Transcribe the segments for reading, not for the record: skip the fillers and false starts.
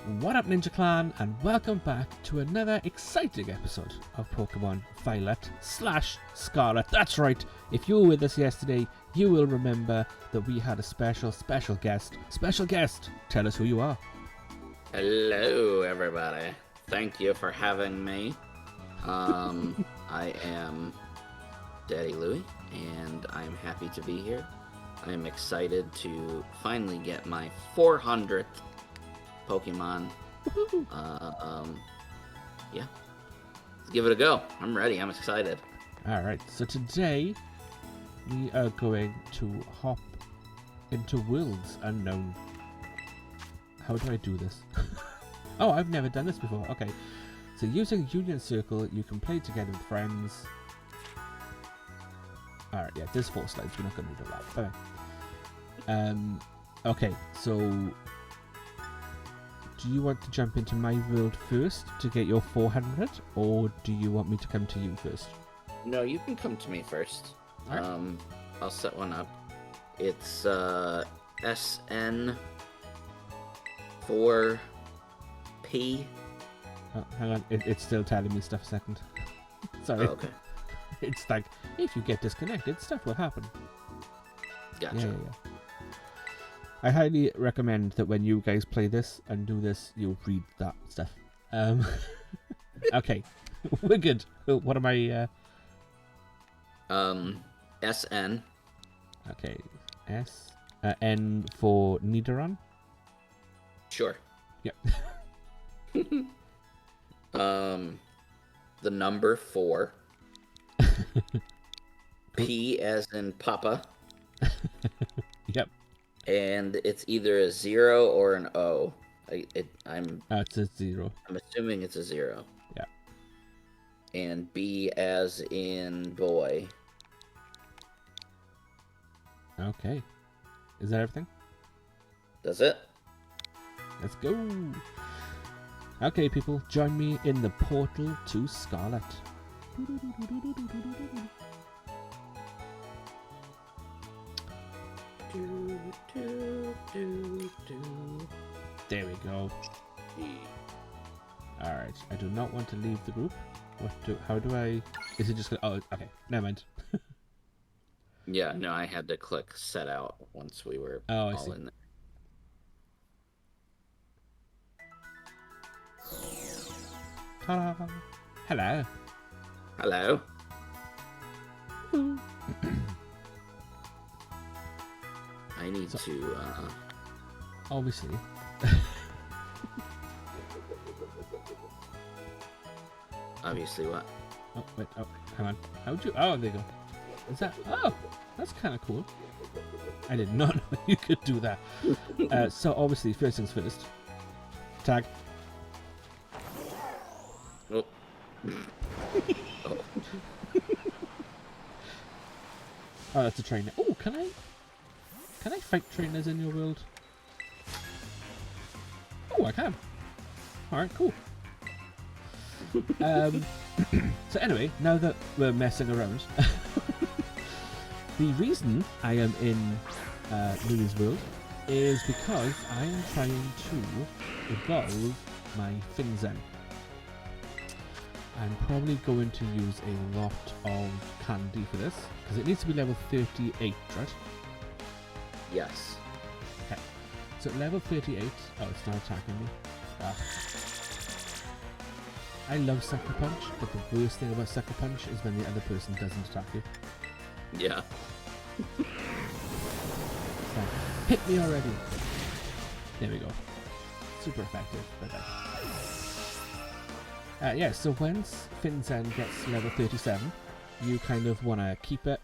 What up, Ninja Clan, and welcome back to another exciting episode of Pokemon Violet / Scarlet. That's right, if you were with us yesterday, you will remember that we had a special guest. Special guest, tell us who you are. Hello, everybody. Thank you for having me. I am Daddy Louie, and I'm happy to be here. I'm excited to finally get my 400th Pokemon. Yeah. Let's give it a go. I'm ready. I'm excited. Alright, so today we are going to hop into Worlds Unknown. How do I do this? Oh, I've never done this before. Okay. So using Union Circle, you can play together with friends. Alright, yeah, there's 4 slides. We're not going to do that. Bye. Okay, so do you want to jump into my world first to get your 400, or do you want me to come to you first? No, you can come to me first. All right. I'll set one up. It's SN4P. Oh, hang on, it's still telling me stuff a second. Sorry. Oh, okay. It's like, if you get disconnected, stuff will happen. Gotcha. Yeah. I highly recommend that when you guys play this and do this, you'll read that stuff. Okay, we're good. What am I? SN. Okay, N for Nidoran. Sure. Yep. The number 4. P as in Papa. Yep. And it's either a 0 or an O. It's a 0. I'm assuming it's a 0. Yeah. And B as in boy. Okay. Is that everything? That's it. Let's go. Okay, people, join me in the portal to Scarlet. There we go. Alright, I do not want to leave the group. How do I... Is it just gonna... Oh, okay, never mind. Yeah, no, I had to click set out once we were all in there. Ta-da. Hello. Hello. I need to, Obviously. Obviously what? Oh, wait, oh, hang on. How'd you... Oh, there you go. Is that... Oh, that's kind of cool. I did not know you could do that. So, obviously, first things first. Tag. Oh. Oh. Oh, that's a trainer. Oh, can I fight trainers in your world? Oh, I can. Alright, cool. So anyway, now that we're messing around, the reason I am in Louie's world is because I am trying to evolve my Finizen. I'm probably going to use a lot of candy for this, because it needs to be level 38, right? Yes. Okay. So level 38... Oh, it's not attacking me. Ah. I love Sucker Punch, but the worst thing about Sucker Punch is when the other person doesn't attack you. Yeah. It's like, hit me already! There we go. Super effective. Bye-bye. Yeah, so once Finizen gets level 37, you kind of want to keep it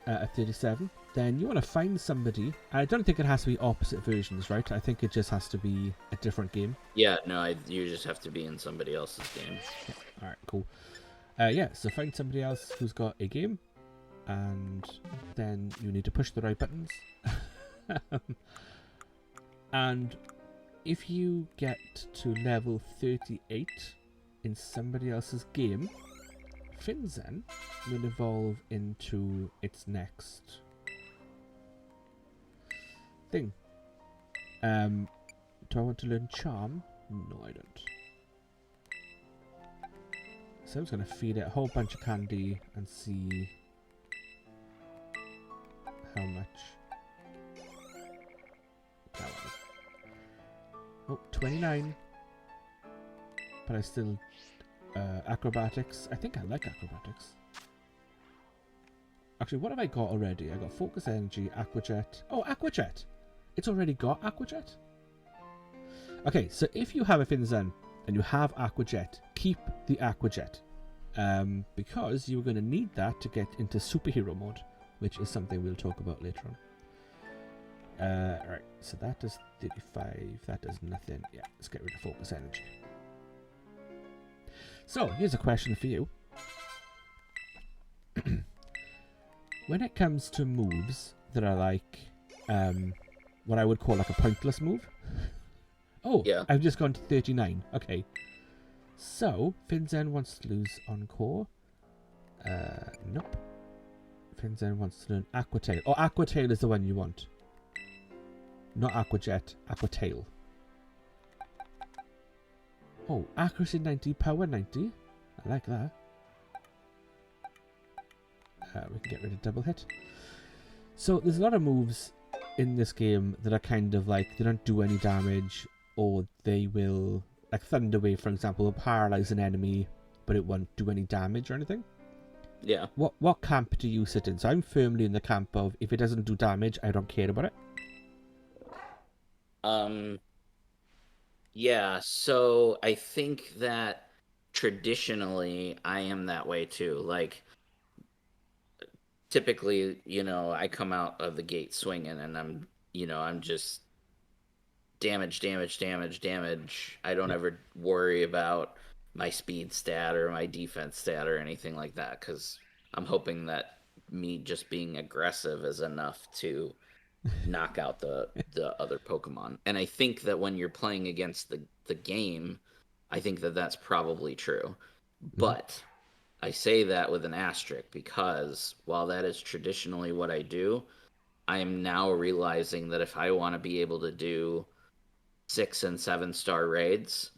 at 37. Then you want to find somebody. I don't think it has to be opposite versions, right? I think it just has to be a different game. Yeah, no, you just have to be in somebody else's game. Yeah. Alright, cool. Yeah, so find somebody else who's got a game, and then you need to push the right buttons. And if you get to level 38 in somebody else's game, Finizen will evolve into its next thing. Do I want to learn Charm No, I don't. So I'm just going to feed it a whole bunch of candy and see how much. Come on. Oh, 29. But I still... acrobatics. I think I like acrobatics. Actually, what have I got already? I got focus energy, aquajet. Oh, aquajet! It's already got aquajet? Okay, so if you have a Finizen and you have aquajet, keep the aquajet. Because you're going to need that to get into superhero mode, which is something we'll talk about later on. Alright, so that does 35, that does nothing. Yeah, let's get rid of focus energy. So, here's a question for you. When it comes to moves that are like, what I would call like a pointless move. Oh, yeah. I've just gone to 39. Okay. So, Finizen wants to lose Encore. Nope. Finizen wants to learn Aquatail. Oh, Aquatail is the one you want. Not Aquajet, Aquatail. Oh, accuracy 90, power 90. I like that. We can get rid of double hit. So there's a lot of moves in this game that are kind of like, they don't do any damage, or they will, like Thunder Wave for example, will paralyze an enemy, but it won't do any damage or anything. Yeah. What camp do you sit in? So I'm firmly in the camp of, if it doesn't do damage, I don't care about it. Yeah, so I think that traditionally I am that way too. Like, typically, I come out of the gate swinging and I'm just damage, damage, damage, damage. I don't ever worry about my speed stat or my defense stat or anything like that, because I'm hoping that me just being aggressive is enough to knock out the other Pokemon. And I think that when you're playing against the game, I think that that's probably true. But I say that with an asterisk, because while that is traditionally what I do, I am now realizing that if I want to be able to do 6 and 7-star raids,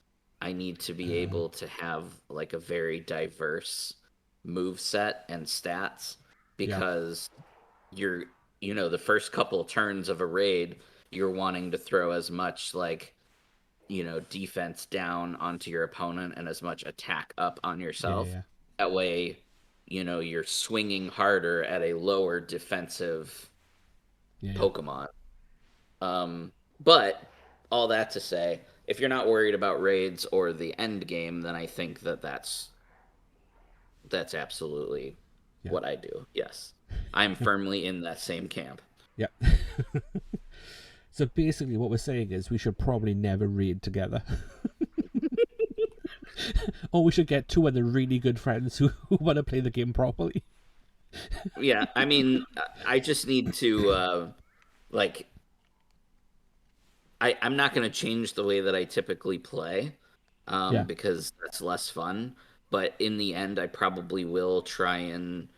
I need to be able to have like a very diverse move set and stats, because you're the first couple of turns of a raid, you're wanting to throw as much like defense down onto your opponent and as much attack up on yourself. That way you're swinging harder at a lower defensive Pokemon. But all that to say, if you're not worried about raids or the end game, then I think that that's absolutely what I do. Yes. I'm firmly in that same camp. Yep. So basically what we're saying is we should probably never raid together. Or we should get two other really good friends who want to play the game properly. Yeah, I mean, I just need to, I'm not going to change the way that I typically play, because that's less fun. But in the end, I probably will try and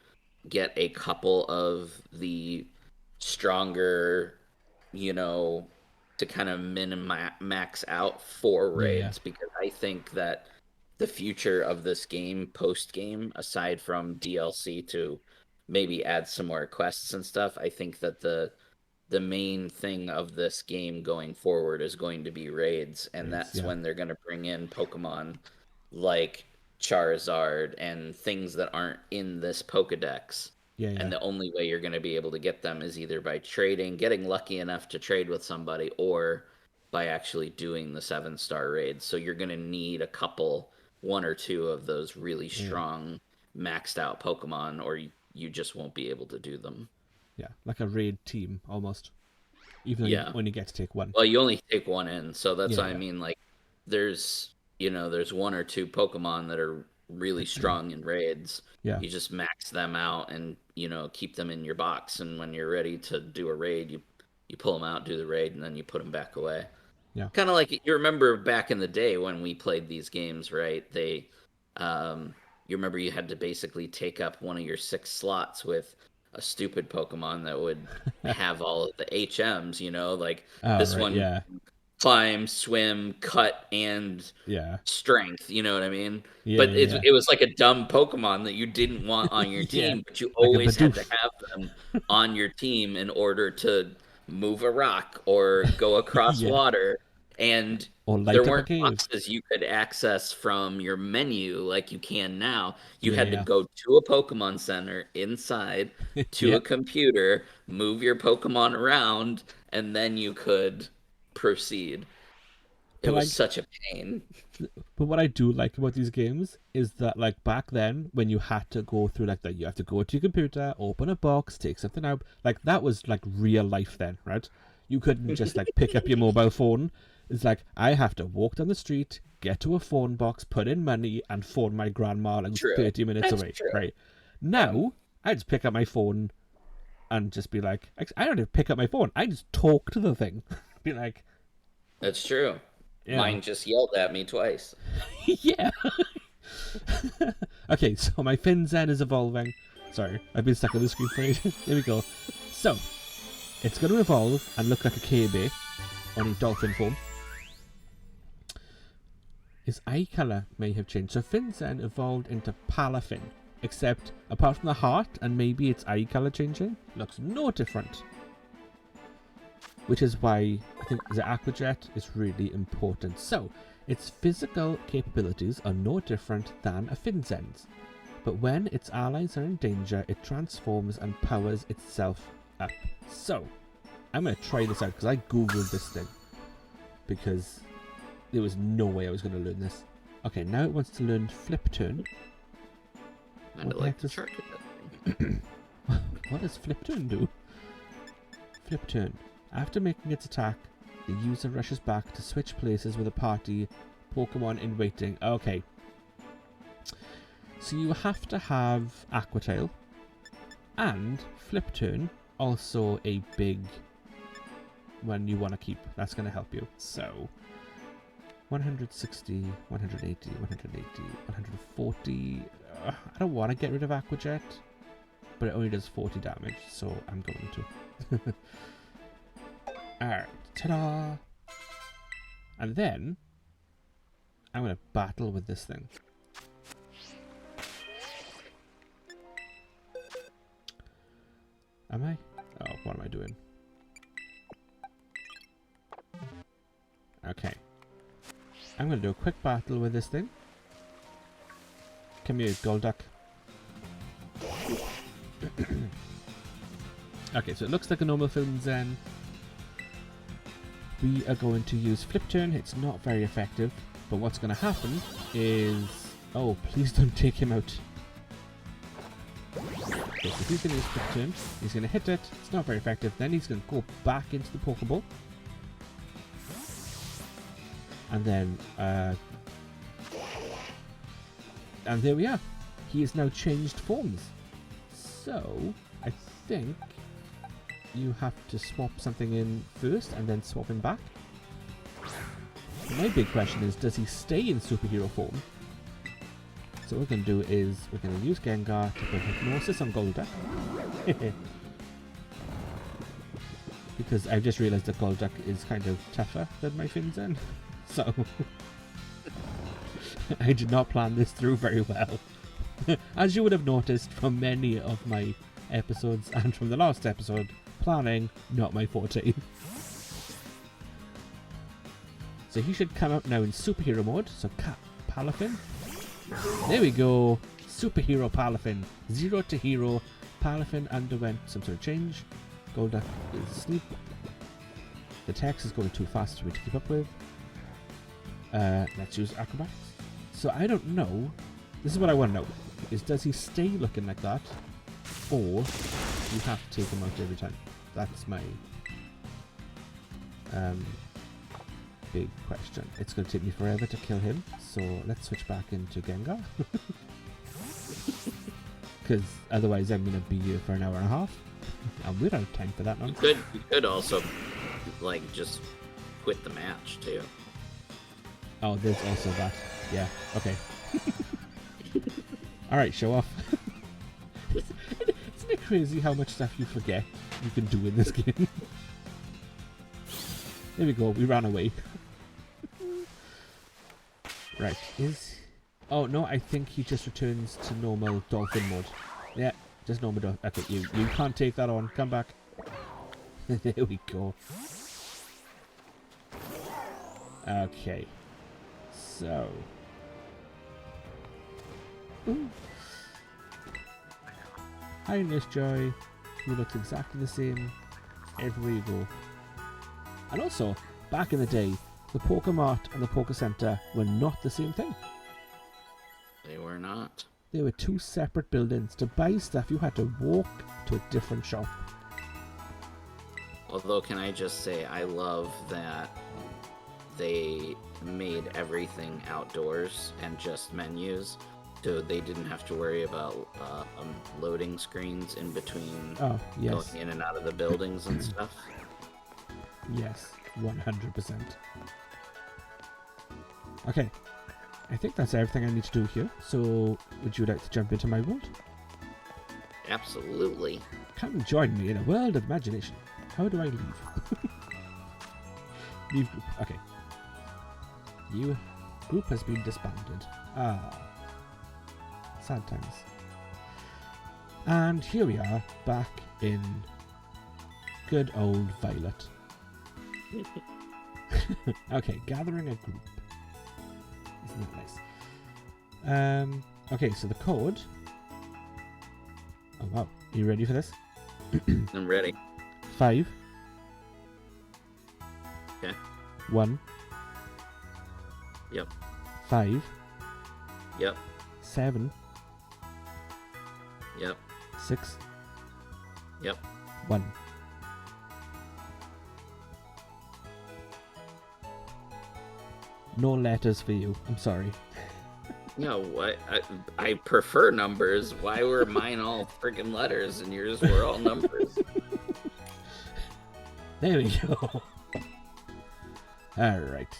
get a couple of the stronger, to kind of max out for raids, because I think that the future of this game, post-game, aside from DLC to maybe add some more quests and stuff, I think that the main thing of this game going forward is going to be raids, and that's when they're going to bring in Pokemon like Charizard and things that aren't in this Pokedex. And the only way you're going to be able to get them is either by getting lucky enough to trade with somebody, or by actually doing the 7-star raids. So you're going to need one or two of those really strong, maxed out Pokemon, or you just won't be able to do them. Yeah, like a raid team almost. Even though you only get to take one. Well, you only take one in, so that's what I mean. Like, there's one or two Pokemon that are really strong in raids. Yeah. You just max them out and, keep them in your box. And when you're ready to do a raid, you pull them out, do the raid, and then you put them back away. Yeah. Kind of like, you remember back in the day when we played these games, right? You remember you had to basically take up one of your 6 slots with a stupid Pokemon that would have all of the HMs, like this one. climb, swim, cut, and Yeah. strength. You know what I mean? Yeah, But yeah, it was like a dumb Pokemon that you didn't want on your yeah. team, but you Like a always had to Bidoof. have them on your team in order to move a rock or go across Yeah. water. And Or there light up a weren't cave. boxes you could access from your menu like you can now. You Yeah, had to yeah. go to a Pokemon Center inside to Yeah. a computer, move your Pokemon around, and then you could proceed. It But was like, such a pain. but what I do like about these games is that like back then when you had to go through like that, you have to go to your computer, open a box, take something out. Like that was like real life then, right? You couldn't just like pick up your mobile phone. It's like I have to walk down the street, get to a phone box, put in money, and phone my grandma like True. 30 minutes That's away. true. Right Yeah, now, I just pick up my phone and just be like, I don't even pick up my phone. I just talk to the thing. Be like, that's true. you know, Mine just yelled at me twice. yeah. Okay, so my Finizen is evolving. Sorry, I've been stuck on the screen for ages. There we go. So, it's going to evolve and look like a KB, only dolphin form. His eye colour may have changed. So Finizen evolved into Palafin, except apart from the heart and maybe its eye colour changing, looks no different. Which is why I think the Aquajet is really important. So, its physical capabilities are no different than a Finizen's. But when its allies are in danger, it transforms and powers itself up. So, I'm going to try this out because I googled this thing. Because there was no way I was going to learn this. Okay, now it wants to learn Flip Turn. Kind of What the like heck the does- shark at that thing. What does Flip Turn do? Flip Turn. After making its attack, the user rushes back to switch places with a party Pokemon in waiting. Okay. So you have to have Aqua Tail and Flip Turn, also a big one you want to keep. That's going to help you. So 160, 180, 180, 140. I don't want to get rid of Aquajet, but it only does 40 damage, so I'm going to. Alright, ta-da! And then, I'm going to battle with this thing. Am I? Oh, what am I doing? Okay. I'm going to do a quick battle with this thing. Come here, Golduck. Okay, so it looks like a normal Finizen. We are going to use Flip Turn. It's not very effective, but what's going to happen is... Oh, please don't take him out. Okay, so he's going to use Flip Turn. He's going to hit it. It's not very effective. Then he's going to go back into the Pokeball. And then... and there we are. He has now changed forms. So, I think... you have to swap something in first and then swap him back. My big question is, does he stay in superhero form? So what we're going to do is, we're going to use Gengar to put Hypnosis on Golduck. Because I've just realised that Golduck is kind of tougher than my Finizen. So, I did not plan this through very well. As you would have noticed from many of my episodes and from the last episode, planning, not my forte. So he should come out now in superhero mode. So Palafin. There we go. Superhero Palafin. 0 to hero. Palafin underwent some sort of change. Golduck is asleep. The text is going too fast for me to keep up with. Let's use acrobatics. So I don't know. This is what I want to know. Is does he stay looking like that? Or you have to take him out every time? That's my big question. It's going to take me forever to kill him, so let's switch back into Gengar. Because otherwise I'm going to be here for an hour and a half. And we're out of time for that now. You could also, like, just quit the match, too. Oh, there's also that. Yeah, okay. Alright, show off. Isn't it crazy how much stuff you forget you can do in this game? There we go. We ran away. Right. Oh, no. I think he just returns to normal dolphin mode. Yeah. Just normal dolphin. Okay. You can't take that on. Come back. There we go. Okay. So. Ooh. Hi, Miss Joy. You look exactly the same everywhere you go. And also, back in the day, the Pokemart and the Poke Center were not the same thing. They were not. They were two separate buildings. To buy stuff, you had to walk to a different shop. Although, can I just say, I love that they made everything outdoors and just menus, so they didn't have to worry about loading screens in between going in and out of the buildings and stuff. Yes, 100%. Okay, I think that's everything I need to do here. So, would you like to jump into my world? Absolutely. Come join me in a world of imagination. How do I leave? Leave group. Okay. You group has been disbanded. Ah. Sad times. And here we are, back in good old Violet. Okay, gathering a group. Isn't that nice? Okay, so the code. Oh wow, are you ready for this? I'm ready. 5. Okay. 1. Yep. 5. Yep. 7. Yep. 6. Yep. 1. No letters for you. I'm sorry. No, I prefer numbers. Why were mine all freaking letters and yours were all numbers? There we go. Alright.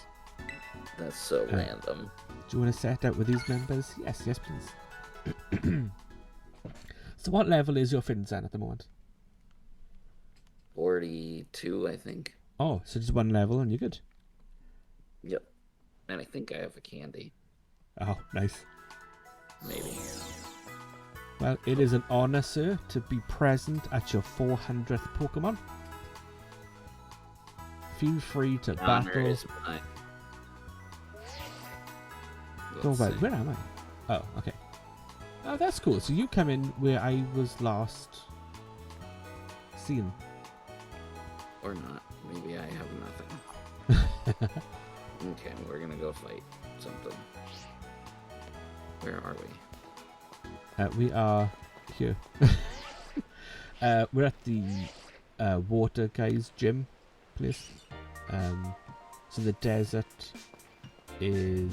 That's so random. Do you want to set out with these members? Yes, yes, please. So what level is your Finizen at the moment? 42, I think. Oh, so just one level and you're good. Yep. And I think I have a candy. Oh, nice. Maybe. Well, it is an honor, sir, to be present at your 400th Pokemon. Feel free to battle. Is mine. Go away. Where am I? Oh, okay. Oh, that's cool. So you come in where I was last seen. Or not. Maybe I have nothing. Okay, we're gonna go fight something. Where are we? We are here. We're at the water guy's gym place. So the desert is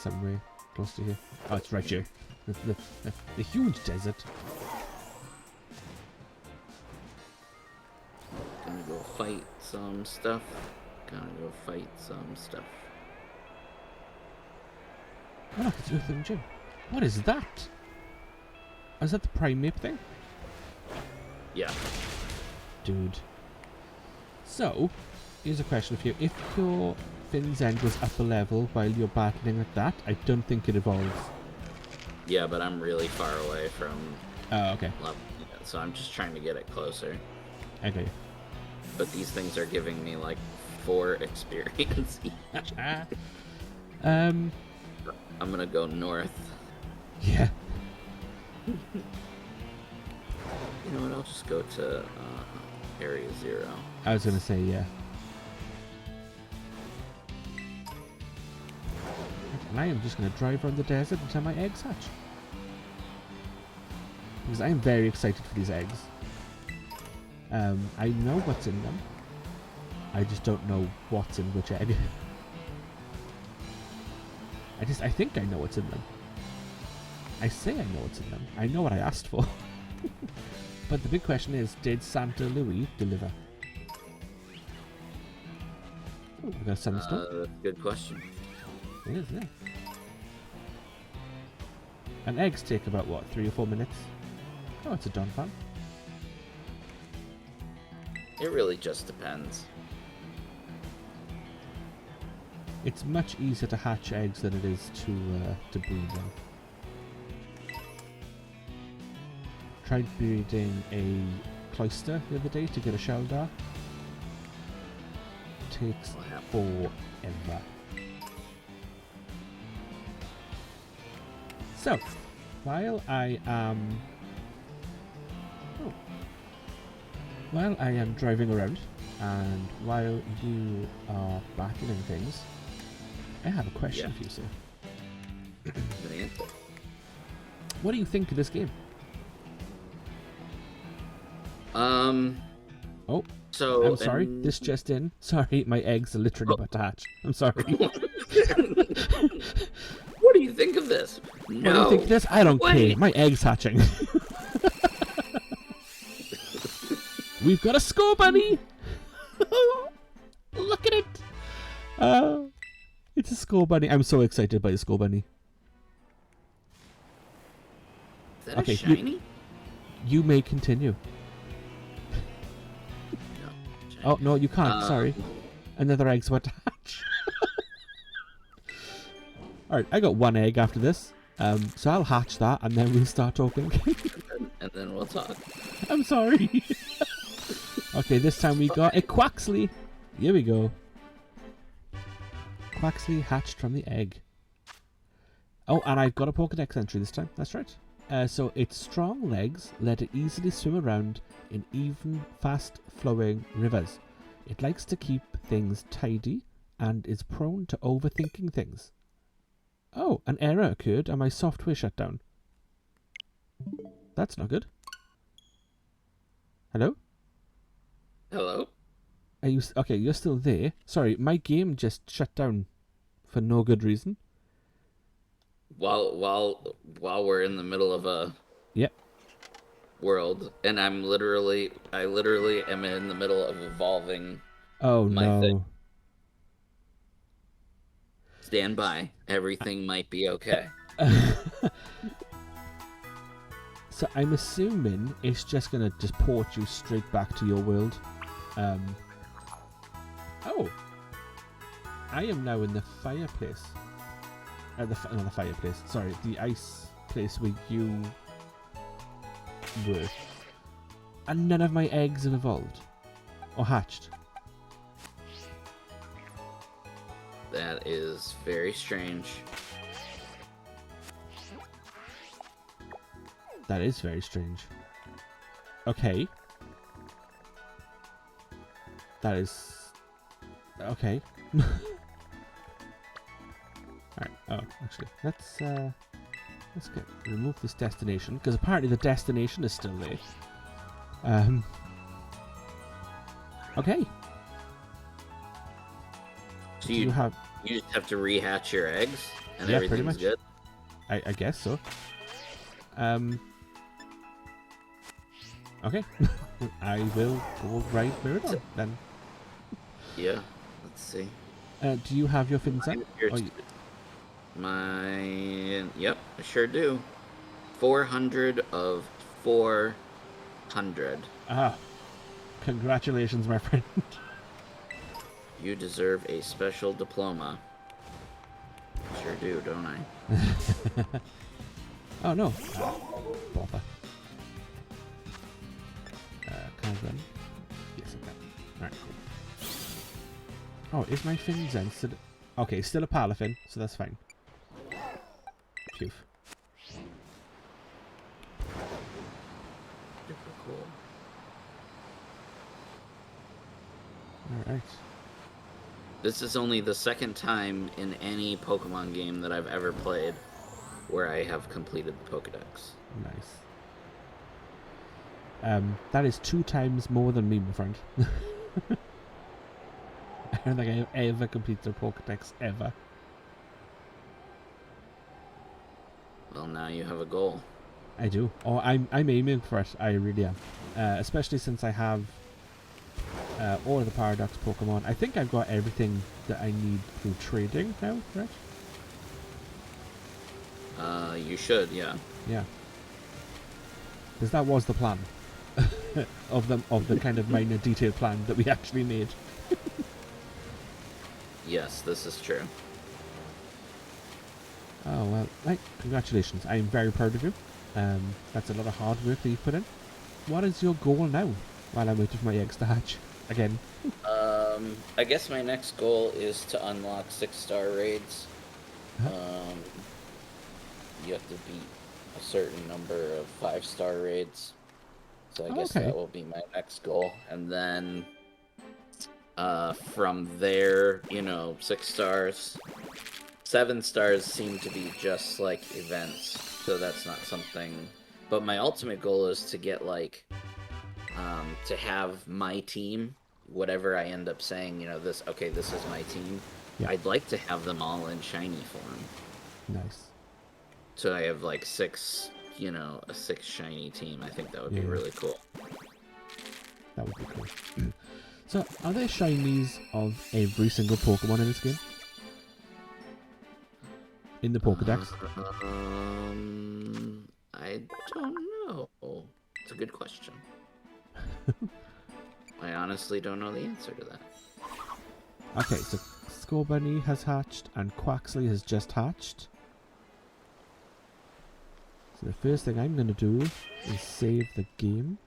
somewhere close to here. Oh, it's right here. The huge desert. Gonna go fight some stuff. Oh, look, it's within the gym. What is that? Is that the Primate thing? Yeah. Dude. So, here's a question for you. If your Finizen goes up a level while you're battling with that, I don't think it evolves. Yeah, but I'm really far away from Oh, okay. level, so I'm just trying to get it closer. Okay. But these things are giving me like 4 experience each. I'm gonna go north. Yeah. You know what? I'll just go to Area 0. I was gonna say, yeah. And I am just gonna drive around the desert until my eggs hatch. Because I am very excited for these eggs. I know what's in them. I just don't know what's in which egg. I think I know what's in them. I say I know what's in them. I know what I asked for. But the big question is, did Santa Louie deliver? Oh, we got a sunstone. Good question. It is, yeah. And eggs take about, what, 3 or 4 minutes? Oh, it's a Donphan. It really just depends. It's much easier to hatch eggs than it is to breed them. Tried breeding a cloister the other day to get a shell dar. Takes forever. So, while I am driving around and while you are battling things, I have a question for you, sir. What do you think of this game? Oh, so I'm sorry. This just in. Sorry, my eggs are literally about to hatch. I'm sorry. What do you think of this? No. What do you think of this? I don't care. My egg's hatching. We've got a score bunny. Look at it. It's a score bunny. I'm so excited by the score bunny. Is that a shiny? You may continue. Oh, no, you can't. Sorry. Another egg's about to hatch. Alright, I got one egg after this. So I'll hatch that and then we'll start talking. and then we'll talk. I'm sorry. Okay, this time we got a Quaxley. Here we go. Quaxley hatched from the egg. Oh, and I've got a Pokedex entry this time. That's right. So its strong legs let it easily swim around in even, fast-flowing rivers. It likes to keep things tidy and is prone to overthinking things. Oh, an error occurred and my software shut down. That's not good. Hello? Hello? Are you okay? You're still there. Sorry, my game just shut down for no good reason. While we're in the middle of a world, and I literally am in the middle of evolving. Oh my no! Thing. Stand by. Everything might be okay. So I'm assuming it's just gonna just port you straight back to your world. Oh, I am now in the fireplace. Not the fireplace. Sorry, the ice place where you were. And none of my eggs have evolved or hatched. That is very strange. That is very strange. Okay. That is... Okay. Alright, oh, actually, let's remove this destination, because apparently the destination is still there. Okay. So you just have to rehatch your eggs, and yeah, everything's pretty much. good? I guess so. Okay. I will go right where it is then. Yeah, let's see. Do you have your Finizen? Yep, I sure do. 400 of 400. Ah, congratulations, my friend. You deserve a special diploma. Sure do, don't I? Oh no. Bother. Can I run? Yes, I can. Alright, cool. Oh, is my Finizen still... Okay, still a Palafin, so that's fine. Phew. Super cool. Alright. This is only the second time in any Pokemon game that I've ever played where I have completed the Pokedex. Nice. That is 2 times more than me, my friend. I don't think I have ever completed a Pokedex, ever. Well, now you have a goal. I do. Oh, I'm aiming for it. I really am. Especially since I have all of the Paradox Pokemon. I think I've got everything that I need through trading now, right? You should, yeah. Yeah. Because that was the plan. of the kind of minor detailed plan that we actually made. Yes, this is true. Oh, well, right. Congratulations. I'm very proud of you. That's a lot of hard work that you've put in. What is your goal now? While I'm waiting for my eggs to hatch. Again. I guess my next goal is to unlock 6-star raids. Huh? You have to beat a certain number of 5-star raids. So I guess Okay. that will be my next goal. And then from there, 6 stars. 7 stars seem to be just like events, so that's not something. But my ultimate goal is to get to have my team, whatever I end up saying, this is my team. Yeah. I'd like to have them all in shiny form. Nice. So I have like 6, a 6 shiny team. I think that would be Yeah. really cool. That would be cool. So, are there shinies of every single Pokemon in this game? In the Pokedex? I don't know. It's a good question. I honestly don't know the answer to that. Okay, so Scorbunny has hatched and Quaxley has just hatched. So the first thing I'm going to do is save the game.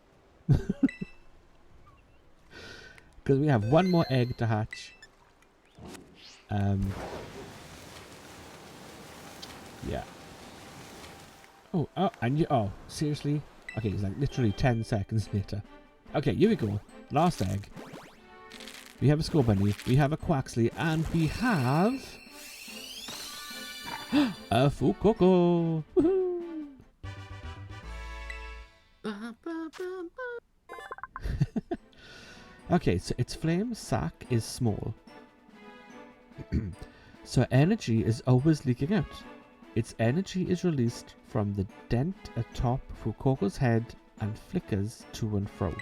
Because we have one more egg to hatch. Yeah. Oh, seriously? Okay, it's like literally 10 seconds later. Okay, here we go. Last egg. We have a Scorbunny, we have a Quaxley, and we have a Fuecoco. Woohoo! Okay, so its flame sac is small. So energy is always leaking out. Its energy is released from the dent atop Fuecoco's head and flickers to and fro.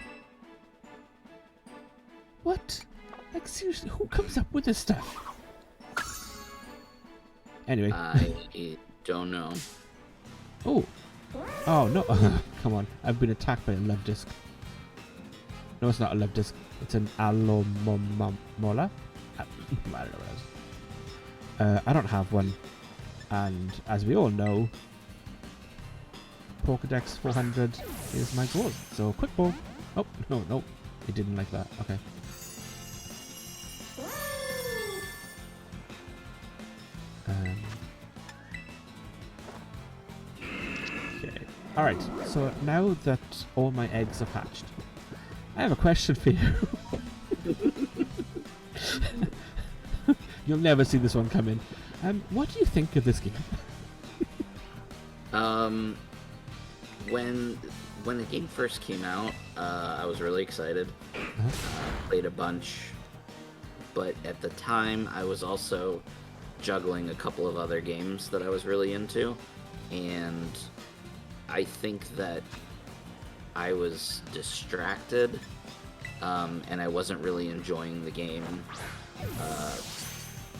What? Like, seriously, who comes up with this stuff? Anyway. I don't know. Oh, no. Come on. I've been attacked by a love disc. No, it's not a love disc. It's an alomomola. I don't know what it is. I don't have one. And as we all know, Pokedex 400 is my goal. So, quick ball. Oh, no. It didn't like that. Okay. Okay. Alright, so now that all my eggs have hatched, I have a question for you. You'll never see this one come in. What do you think of this game? When the game first came out, I was really excited. Played a bunch, but at the time I was also juggling a couple of other games that I was really into, and I think that I was distracted, and I wasn't really enjoying the game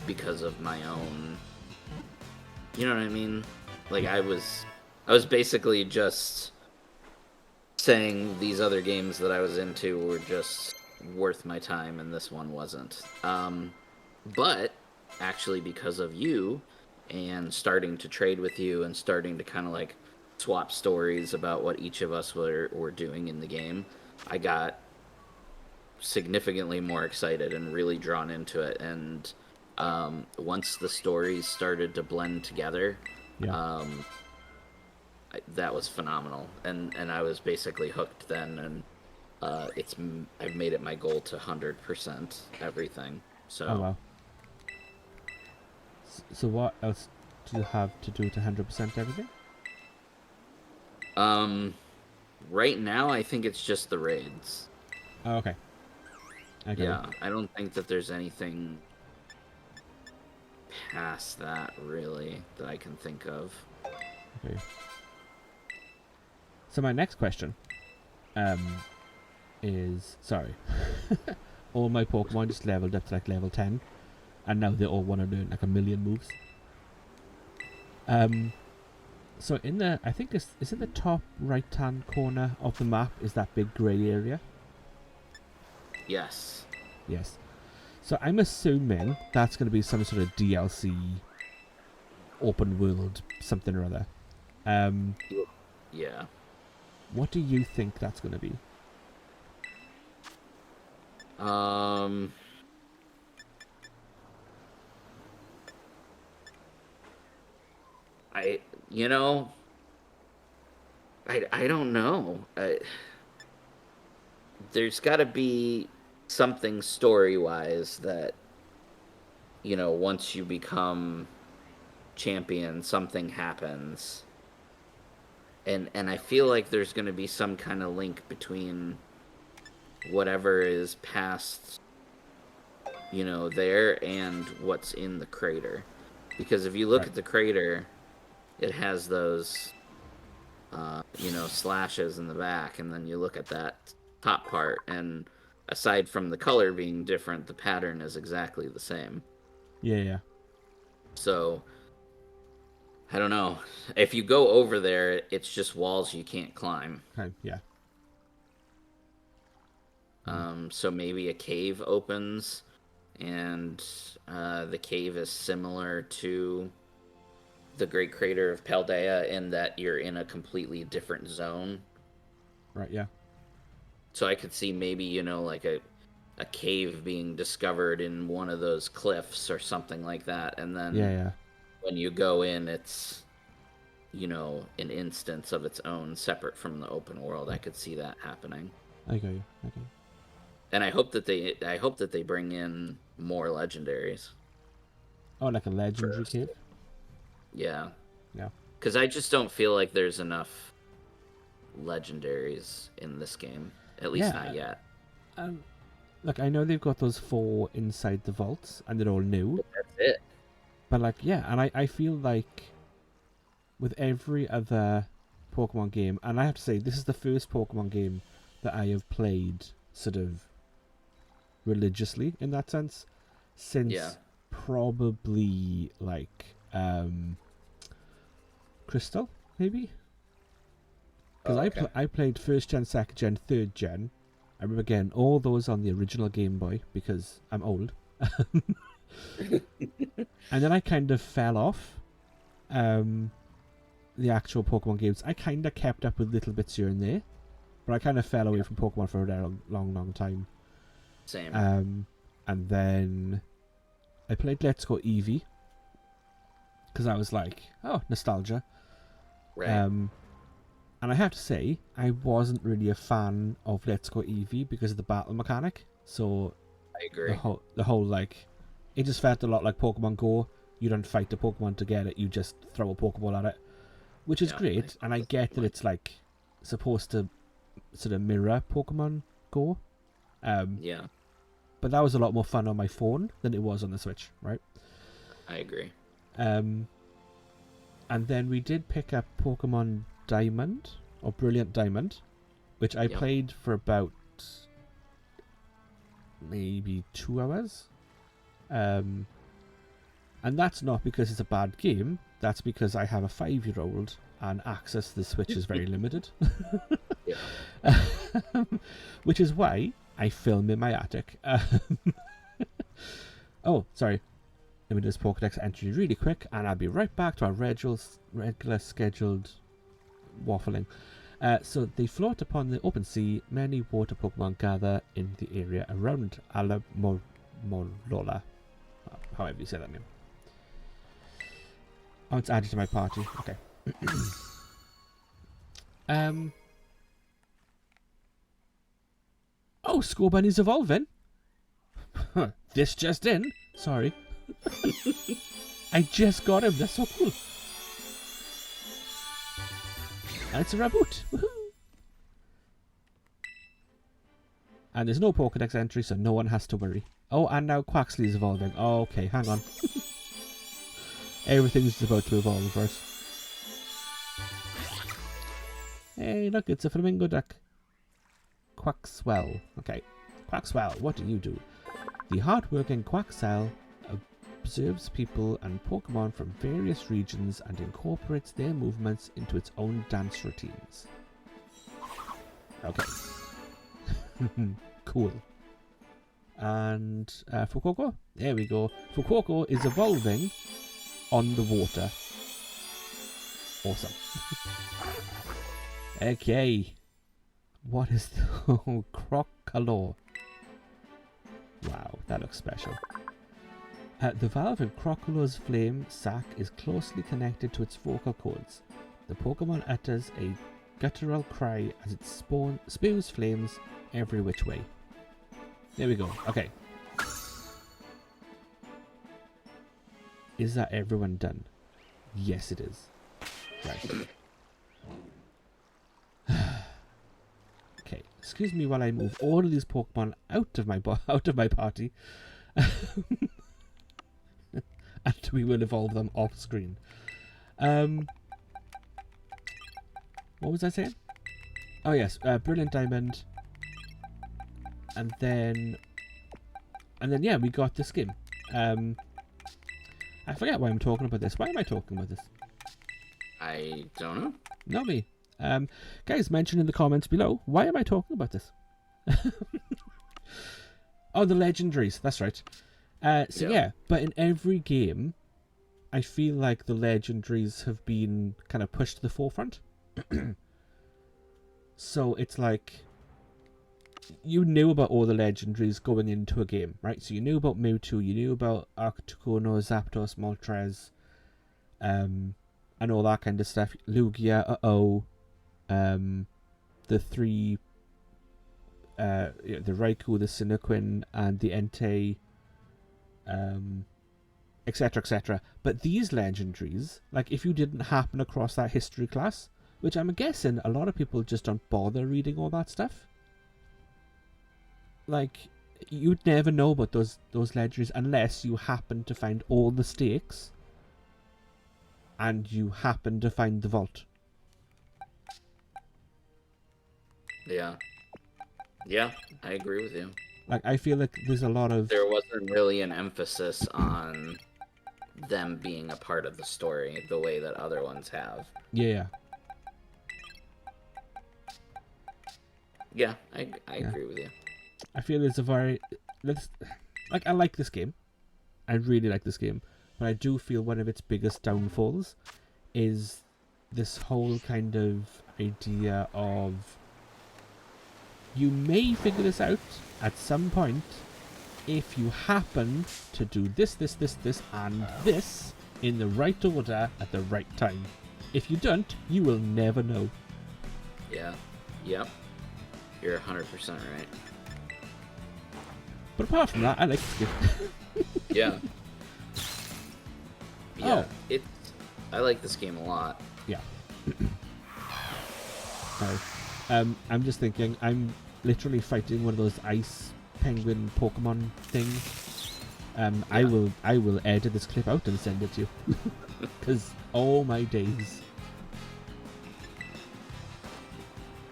because of my own, you know what I mean? Like I was basically just saying these other games that I was into were just worth my time and this one wasn't. But actually because of you and starting to trade with you and starting to kind of like swap stories about what each of us were doing in the game, I got significantly more excited and really drawn into it. And once the stories started to blend together, that was phenomenal, and I was basically hooked then, and I've made it my goal to 100% everything. So. Oh wow. So what else do you have to do to 100% everything? Right now I think it's just the raids. Oh, okay. Yeah, I don't think that there's anything past that really that I can think of. Okay. So my next question is, sorry, all my Pokemon just leveled up to like level 10, and now they all want to learn like a million moves. So in the, I think is in the top right hand corner of the map is that big grey area? Yes. Yes. So I'm assuming that's going to be some sort of DLC, open world, something or other. Yeah. What do you think that's going to be? I you know I don't know. There's got to be something story wise that once you become champion, something happens, and I feel like there's going to be some kind of link between whatever is past there and what's in the crater, because if you look Right. at the crater, it has those slashes in the back, and then you look at that top part, and aside from the color being different, the pattern is exactly the same. Yeah, yeah. So I don't know. If you go over there, it's just walls you can't climb. Okay, yeah. So maybe a cave opens, and the cave is similar to the Great Crater of Paldea in that you're in a completely different zone. Right, yeah. So I could see maybe, like a cave being discovered in one of those cliffs or something like that. And Yeah, then yeah. when you go in, it's, an instance of its own separate from the open world. I could see that happening. I got you. Okay. And I hope that they bring in more legendaries. Oh, like a legendary First. cave? Yeah. Yeah. Because I just don't feel like there's enough legendaries in this game. At least Yeah. not yet. Look, I know they've got those 4 inside the vaults, and they're all new. But that's it. But, like, yeah, and I feel like with every other Pokemon game, and I have to say, this is the first Pokemon game that I have played sort of religiously, in that sense, since probably, like, Crystal, maybe? Because I played 1st gen, 2nd gen, 3rd gen. I remember getting all those on the original Game Boy, because I'm old. And then I kind of fell off the actual Pokemon games. I kind of kept up with little bits here and there, but I kind of fell away from Pokemon for a very long time. Same. And then I played Let's Go Eevee, because I was like, oh, nostalgia. Right. And I have to say, I wasn't really a fan of Let's Go Eevee because of the battle mechanic. So I agree. The whole like, it just felt a lot like Pokemon Go. You don't fight the Pokemon to get it; you just throw a Pokeball at it, which is great. And I get that it's like supposed to sort of mirror Pokemon Go. Yeah. But that was a lot more fun on my phone than it was on the Switch, right? I agree. And then we did pick up Pokemon Diamond, or Brilliant Diamond, which I played for about maybe 2 hours. And that's not because it's a bad game, that's because I have a 5-year-old and access to the Switch is very limited. Which is why I film in my attic. Oh, sorry. Let me do this Pokedex entry really quick, and I'll be right back to our regular scheduled waffling. So they float upon the open sea. Many water Pokemon gather in the area around Alamolola. However you say that name. Oh, it's added to my party. Okay. Oh, Scorbunny's evolving. This just in. Sorry. I just got him. That's so cool. And it's a reboot. Woohoo! And there's no Pokedex entry, so no one has to worry. Oh, and now Quaxley is evolving. Oh, okay, hang on. Everything's about to evolve first. Hey, look, it's a flamingo duck. Quaxwell. Okay. Quaxwell, what do you do? The hard-working Quaxwell observes people and Pokemon from various regions and incorporates their movements into its own dance routines. Okay. Cool. And Fuecoco, there we go. Fuecoco is evolving on the water. Awesome. Okay. What is the Croccolor? Wow, that looks special. The valve in Croccolor's flame sac is closely connected to its vocal cords. The Pokemon utters a guttural cry as it spews flames every which way. There we go. Okay. Is that everyone done? Yes, it is. Right. Okay. Excuse me while I move all of these Pokemon out of my party, and we will evolve them off screen. What was I saying? Oh yes, Brilliant Diamond. And then yeah, we got the skin. I forget why I'm talking about this. Why am I talking about this? I don't know. Not me. Guys, mention in the comments below, why am I talking about this? Oh, the legendaries. That's right. Yeah, but in every game, I feel like the legendaries have been kind of pushed to the forefront. So it's like, you knew about all the legendaries going into a game, right? So you knew about Mewtwo, you knew about Articuno, Zapdos, Moltres, and all that kind of stuff. Lugia, the three, the Raikou, the Sinnoquin, and the Entei, etc., etc. But these legendaries, like if you didn't happen across that history class, which I'm guessing a lot of people just don't bother reading all that stuff, like, you'd never know about those legendaries unless you happen to find all the stakes and you happen to find the vault. Yeah. Yeah, I agree with you. Like, I feel like there's a lot of... There wasn't really an emphasis on them being a part of the story the way that other ones have. Yeah. Yeah, I agree with you. I feel it's a very... Like, I like this game. I really like this game. But I do feel one of its biggest downfalls is this whole kind of idea of... You may figure this out at some point if you happen to do this, and this in the right order at the right time. If you don't, you will never know. Yeah. Yep. You're 100% right. But apart from that, I like this game. Yeah. Yeah. Oh. I like this game a lot. Yeah. I'm just thinking, I'm literally fighting one of those ice penguin Pokemon things. Yeah. I will edit this clip out and send it to you. Because oh my days.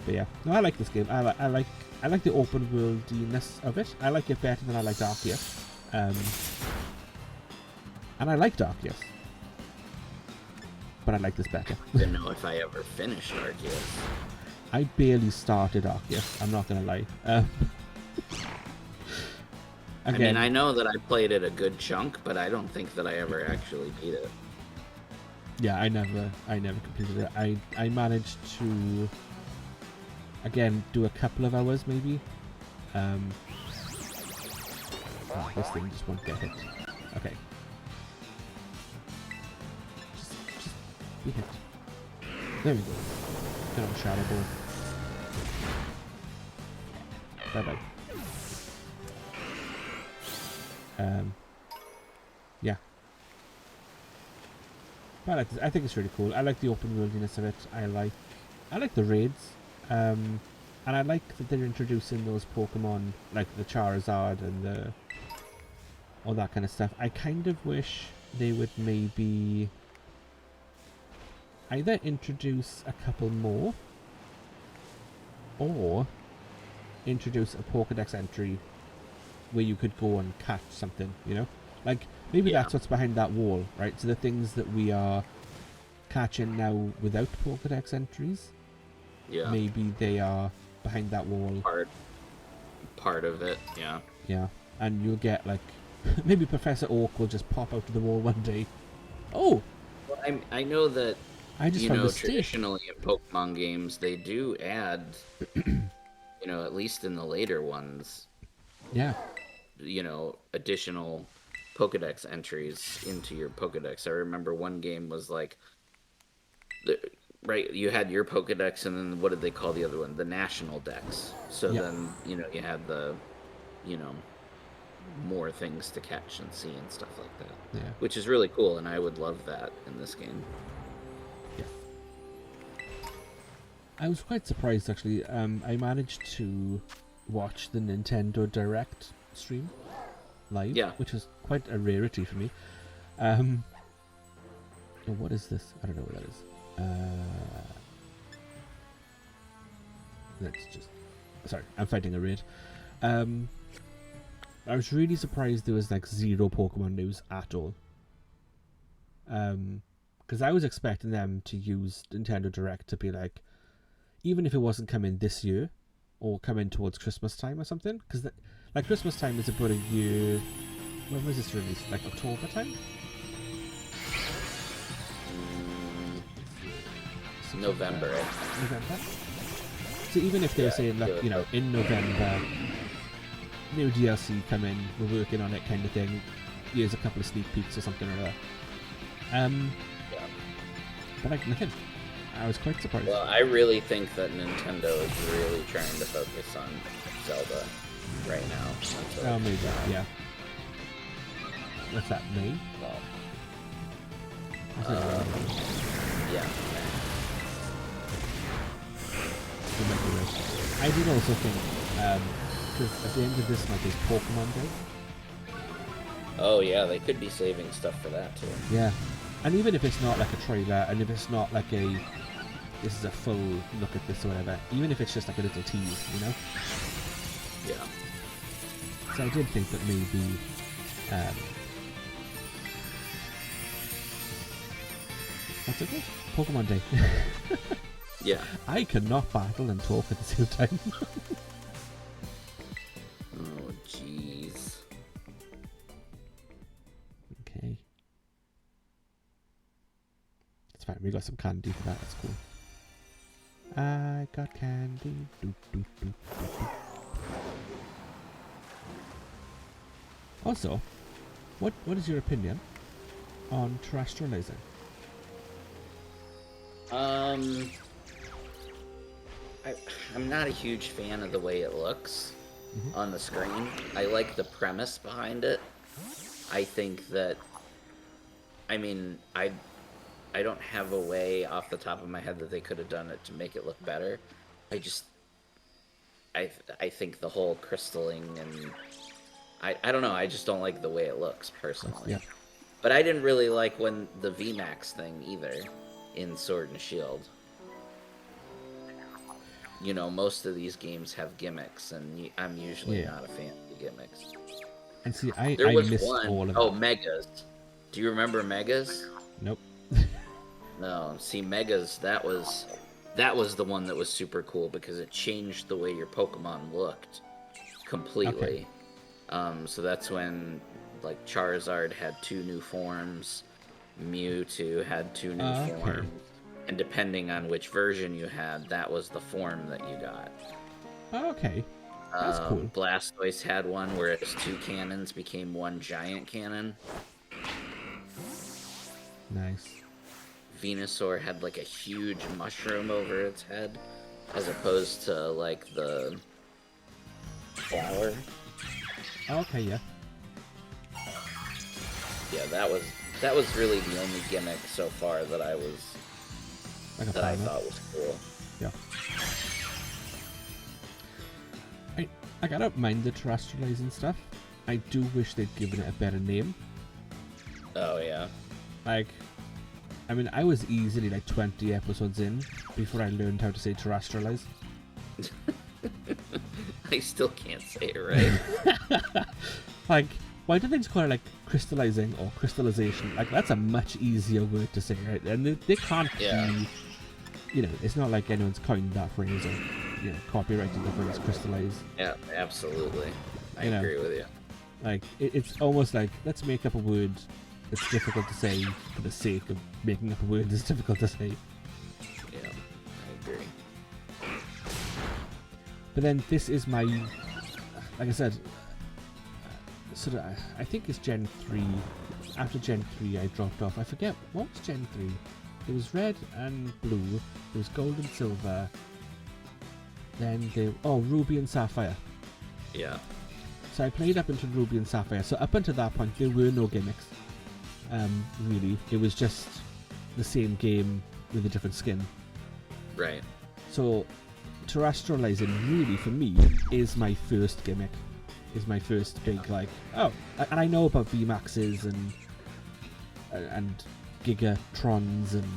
But yeah, no, I like this game. I like the open worldiness of it. I like it better than I liked Arceus. And I liked Arceus. But I like this better. I don't know if I ever finished Arceus. I barely started Arceus, I'm not gonna lie. Again, I mean, I know that I played it a good chunk, but I don't think that I ever actually beat it. Yeah, I never completed it. I managed to, again, do a couple of hours maybe. Oh, this thing just won't get hit. Okay. Just be hit. There we go. Get on Shadow Ball. Bye-bye. Yeah. But I like this. I think it's really cool. I like the open worldiness of it. I like the raids. And I like that they're introducing those Pokemon like the Charizard and all that kind of stuff. I kind of wish they would maybe either introduce a couple more or introduce a Pokedex entry where you could go and catch something, you know? Like, maybe that's what's behind that wall, right? So the things that we are catching now without Pokedex entries, maybe they are behind that wall. Part of it, yeah. Yeah. and you'll get like maybe Professor Oak will just pop out of the wall one day. Oh, Well, I know that I just found a steak. traditionally in Pokemon games they do add, at least in the later ones, Yeah. Additional Pokedex entries into your Pokedex. I remember one game was like, right, you had your Pokedex, and then what did they call the other one? The National Dex. So then, you had the, more things to catch and see and stuff like that. Yeah. Which is really cool, and I would love that in this game. Yeah. I was quite surprised, actually. I managed to watch the Nintendo Direct stream live, which is quite a rarity for me. What is this? I don't know what that is. Let's just... Sorry, I'm fighting a raid. I was really surprised there was like zero Pokemon news at all. Because I was expecting them to use Nintendo Direct to be like, even if it wasn't coming this year, or coming towards Christmas time or something, because like Christmas time is about a year. When was this released? Like October time? November. November. So even if they were saying like, in November, new DLC coming, we're working on it, kind of thing. Here's a couple of sneak peeks or something or other. But like nothing. I was quite surprised. Well, I really think that Nintendo is really trying to focus on Zelda right now. Oh, maybe, yeah. What's that, May? Well, yeah. I did also think, because at the end of this month is Pokemon Day. Oh yeah, they could be saving stuff for that too. Yeah. And even if it's not like a trailer, and if it's not like a, this is a full look at this or whatever, even if it's just like a little tease, Yeah. So I did think that maybe, that's okay. Pokemon Day. Yeah. I cannot battle and talk at the same time. Oh, jeez. Okay. It's fine. We got some candy for that. That's cool. I got candy. Doop, doop, doop, doop, doop. Also, what is your opinion on terrestrializing? I'm not a huge fan of the way it looks on the screen. I like the premise behind it. I think that, I don't have a way off the top of my head that they could have done it to make it look better. I think the whole crystalling and I don't know, I just don't like the way it looks personally. Yeah. But I didn't really like when the VMAX thing either in Sword and Shield. Most of these games have gimmicks, and I'm usually not a fan of the gimmicks. And see, I missed one, all of it. Megas. Do you remember Megas? Nope. No. See, Megas, that was the one that was super cool because it changed the way your Pokemon looked completely. Okay. So that's when, like, Charizard had 2 new forms, Mewtwo had 2 new forms. And depending on which version you had, that was the form that you got. Oh, okay. That's cool. Blastoise had one where its 2 cannons became 1 giant cannon. Nice. Venusaur had like a huge mushroom over its head, as opposed to like the flower. Okay, yeah. Yeah, that was really the only gimmick so far that I thought was cool. Yeah. I gotta mind the terrestrializing stuff. I do wish they'd given it a better name. Oh yeah. Like, I was easily like 20 episodes in before I learned how to say terrestrialize. I still can't say it right. Like, why don't they just call it like crystallizing or crystallization? Like, that's a much easier word to say, right? And they can't be, it's not like anyone's coined that phrase or, copyrighted the phrase crystallize. Yeah, absolutely. I agree with you. Like, it's almost like, let's make up a word that's difficult to say for the sake of making up a word that's difficult to say. Yeah, I agree. But then this is my, like I said, sort of, I think it's Gen 3. After Gen 3 I dropped off. I forget, what was Gen 3? It was red and blue, it was gold and silver, then Ruby and Sapphire. Yeah. So I played up into Ruby and Sapphire. So up until that point, there were no gimmicks. Really, it was just the same game with a different skin. Right. So terrestrializing, really, for me, is my first gimmick. Is my first big, like, and I know about VMAXs and Gigatrons and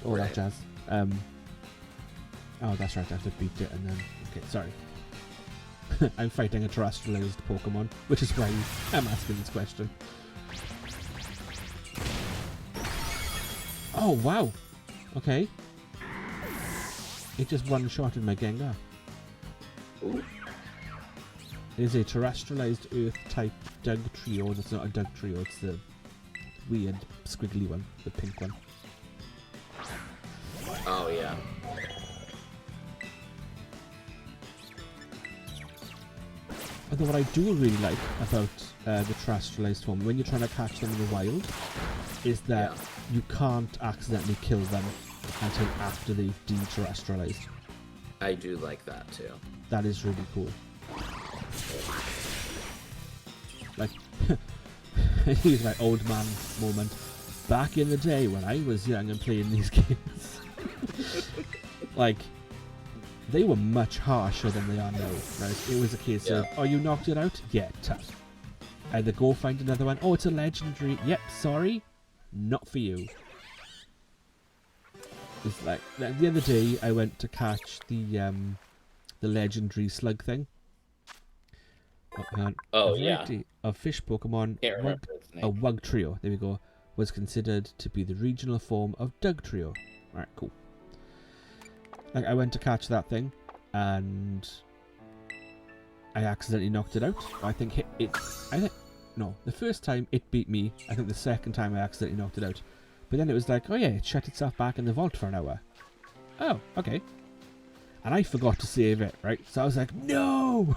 all that jazz. Oh, that's right, I have to beat it and then... Okay, sorry. I'm fighting a terrestrialized Pokemon, which is why I'm asking this question. Oh, wow! Okay. It just one-shotted my Gengar. Ooh. It is a terrestrialized Earth-type Dug Trio. That's not a Dug Trio, it's the weird squiggly one, the pink one. Oh, yeah. Although what I do really like about the terrestrialized form, when you're trying to catch them in the wild, is that you can't accidentally kill them until after they've de-terrestrialized. I do like that too. That is really cool. Like, here's my old man moment. Back in the day when I was young and playing these games, like, they were much harsher than they are now, right? It was a case of, oh, you knocked it out? Yeah, tough. Either go find another one. Oh, it's a legendary. Yep, sorry. Not for you. It's like, the other day I went to catch the legendary slug thing. Oh, hang on. Oh, a variety of fish Pokemon, a Wug Trio, there we go, was considered to be the regional form of Dug Trio. Alright, cool. Like, I went to catch that thing, and I accidentally knocked it out. I think no, the first time it beat me. I think the second time I accidentally knocked it out. But then it was like, oh yeah, it shut itself back in the vault for an hour. Oh, okay. And I forgot to save it, right? So I was like, no!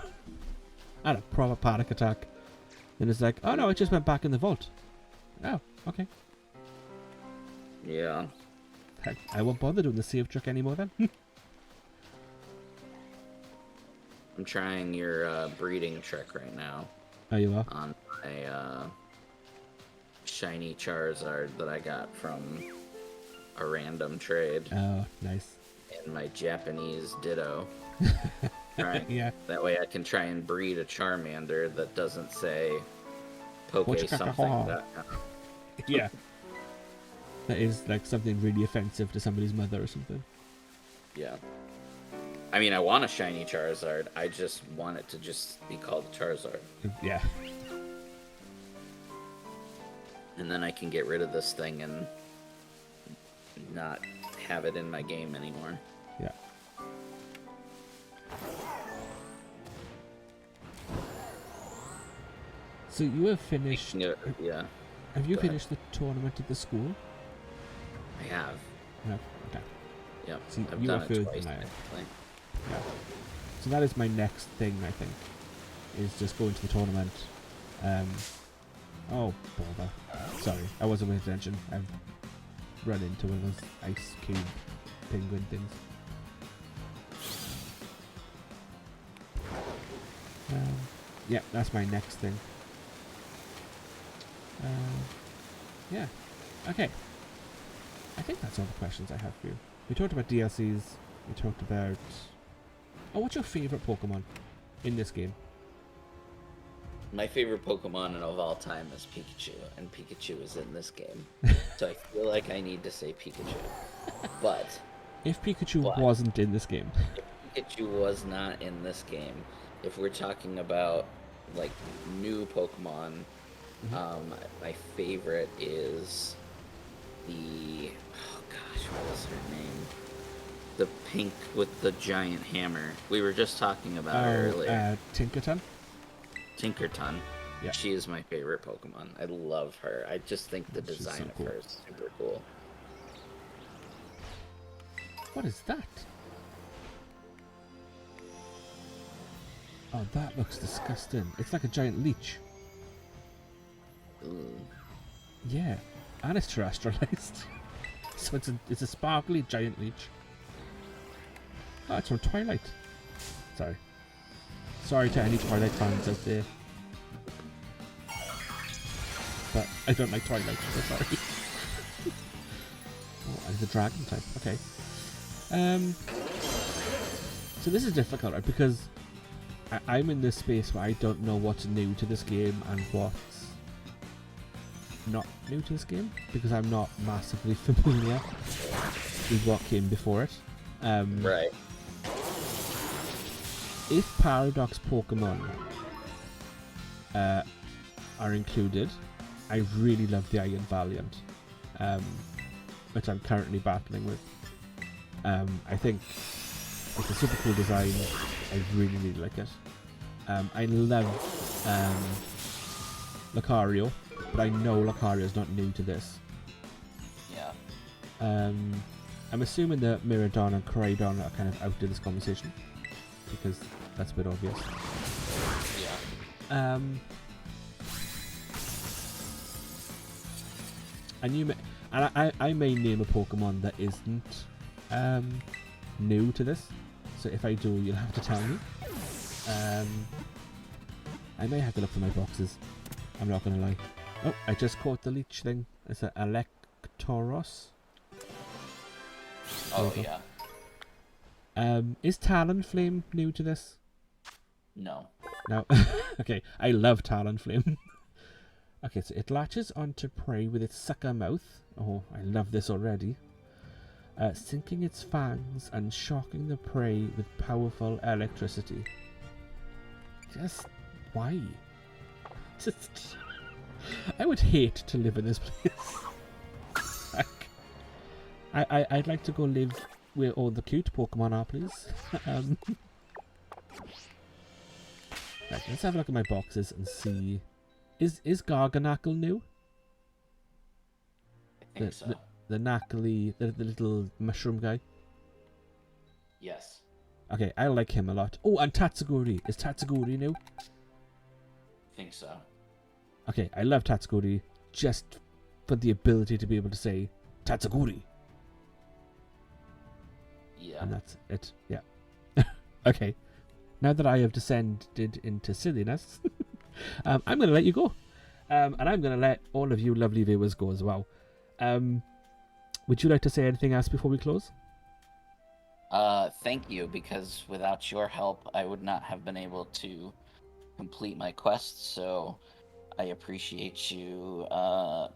I had a proper panic attack. Then it's like, oh no, it just went back in the vault. Oh, okay. Yeah. Heck, I won't bother doing the save trick anymore then. I'm trying your breeding trick right now. Oh, you are? On my shiny Charizard that I got from a random trade. Oh, nice. And my Japanese Ditto. Right? Yeah. That way I can try and breed a Charmander that doesn't say Poke something. Yeah. That is like something really offensive to somebody's mother or something. Yeah. I mean, I want a shiny Charizard. I just want it to just be called Charizard. Yeah. And then I can get rid of this thing and not have it in my game anymore. Yeah. So you have finished... Yeah. Have you finished the tournament at the school? I have. No? Okay. Yep. So I've you done are it further twice, than I am. actually. Yeah. So that is my next thing, I think. Is just going to the tournament. Oh, bother. Sorry, I wasn't paying attention. I've run into one of those ice cube penguin things. Yeah, that's my next thing. Yeah. Okay. I think that's all the questions I have for you. We talked about DLCs. We talked about... Oh, what's your favourite Pokemon in this game? My favorite Pokemon of all time is Pikachu, and Pikachu is in this game. So I feel like I need to say Pikachu. But... If Pikachu wasn't in this game. If Pikachu was not in this game, if we're talking about, like, new Pokemon, my favorite is the... Oh gosh, what was her name? The pink with the giant hammer. We were just talking about her earlier. Tinkerton? Tinkerton. Yeah. She is my favorite Pokemon. I love her. I just think the She's design so cool. of her is super cool. What is that? Oh, that looks disgusting. It's like a giant leech. Ooh. Yeah, and it's terrestrialized. So it's a sparkly giant leech. Oh, it's from Twilight. Sorry to any Twilight fans out there. But I don't like Twilight, so sorry. Oh, and it's a dragon type. Okay. So this is difficult, right? Because I'm in this space where I don't know what's new to this game and what's not new to this game, because I'm not massively familiar with what came before it. Right. If Paradox Pokemon are included, I really love the Iron Valiant, which I'm currently battling with. I think it's a super cool design. I really, really like it. I love Lucario, but I know Lucario is not new to this. Yeah. I'm assuming that Miraidon and Koraidon are kind of out of this conversation, because that's a bit obvious. Yeah. I may name a Pokemon that isn't new to this, so if I do, you'll have to tell me. I may have to look for my boxes. I'm not gonna lie. Oh, I just caught the leech thing. It's an Electoros. Oh yeah. Is Talonflame new to this? No. No. Okay, I love Talonflame. Okay, so it latches onto prey with its sucker mouth. Oh, I love this already. Sinking its fangs and shocking the prey with powerful electricity. Just why? Just I would hate to live in this place. Like, I'd like to go live where all the cute Pokemon are, please. Right, let's have a look at my boxes and see. Is Garganackle new? I think so. The knackly, the little mushroom guy. Yes. Okay, I like him a lot. Oh, and Tatsuguri. Is Tatsuguri new? I think so. Okay, I love Tatsuguri just for the ability to be able to say Tatsuguri. Yeah. And that's it. Yeah. Okay. Now that I have descended into silliness, I'm going to let you go. And I'm going to let all of you lovely viewers go as well. Would you like to say anything else before we close? Thank you, because without your help, I would not have been able to complete my quest, so I appreciate you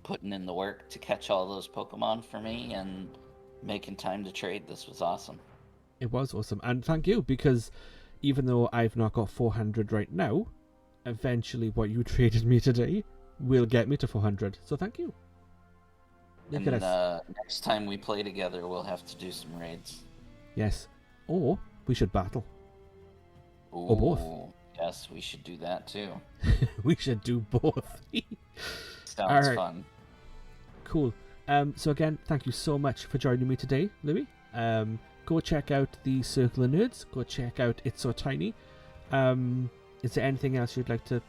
putting in the work to catch all those Pokemon for me and making time to trade. This was awesome. It was awesome. And thank you, because even though I've not got 400 right now, eventually what you traded me today will get me to 400. So thank you. Look And at us. next time we play together, we'll have to do some raids. Yes. Or we should battle. Ooh, Or both. Yes, we should do that too. We should do both. Sounds Alright. fun. Cool. So again, thank you so much for joining me today, Louie. Go check out the Circle of Nerds. Go check out It's So Tiny. Is there anything else you'd like to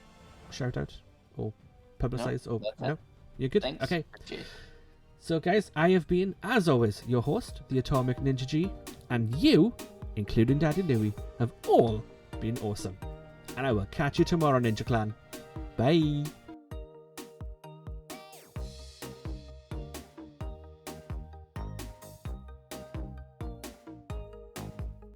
shout out or publicize? No, that's no? it. You're good? Thanks. Okay. Appreciate it. So guys, I have been, as always, your host, the Atomic Ninja G, and you, including Daddy Louie, have all been awesome. And I will catch you tomorrow, Ninja Clan. Bye!